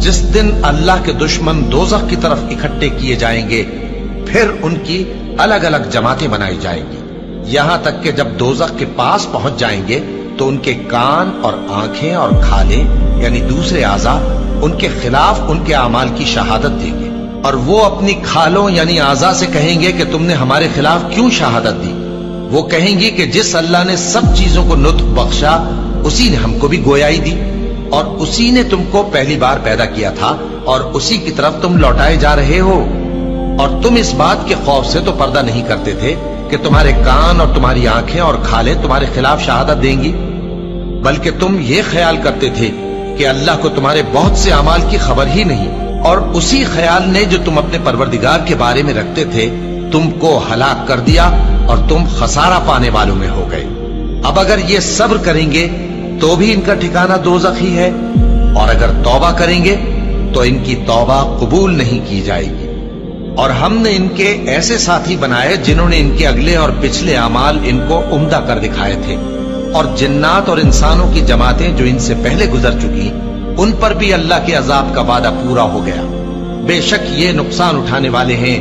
जिस दिन अल्लाह के दुश्मन दोज़ख की तरफ इकट्ठे किए जाएंगे, फिर उनकी अलग अलग जमातें बनाई जाएंगी, यहां तक कि जब दोज़ख के पास पहुंच जाएंगे तो उनके कान और आंखें और खालें यानी दूसरे आज़ा उनके खिलाफ उनके अमाल की शहादत देंगे, और वो अपनी खालों यानी आज़ा से कहेंगे कि तुमने हमारे खिलाफ क्यों शहादत दी। वो कहेंगी कि जिस अल्लाह ने सब चीजों को लुत्फ बख्शा उसी ने हमको भी गोयाई दी, और उसी ने तुमको पहली बार पैदा किया था और उसी की तरफ तुम लौटाए जा रहे हो। और तुम इस बात के खौफ से तो पर्दा नहीं करते थे कि तुम्हारे कान और तुम्हारी आंखें और खालें तुम्हारे खिलाफ शहादत देंगी, बल्कि तुम ये ख्याल करते थे कि अल्लाह को तुम्हारे बहुत से अमाल की खबर ही नहीं, और उसी ख्याल ने जो तुम अपने परवरदिगार के बारे में रखते थे तुमको हलाक कर दिया और तुम खसारा पाने वालों में हो गए। अब अगर ये सब्र करेंगे तो भी इनका ठिकाना दोज़ख ही है, और अगर तौबा करेंगे तो इनकी तौबा कबूल नहीं की जाएगी। और हमने इनके ऐसे साथी बनाए जिन्होंने इनके अगले और पिछले अमाल इनको उम्दा कर दिखाए थे, और जिन्नात और इंसानों की जमातें जो इनसे पहले गुजर चुकी उन पर भी अल्लाह के अजाब का वादा पूरा हो गया। बेशक ये नुकसान उठाने वाले हैं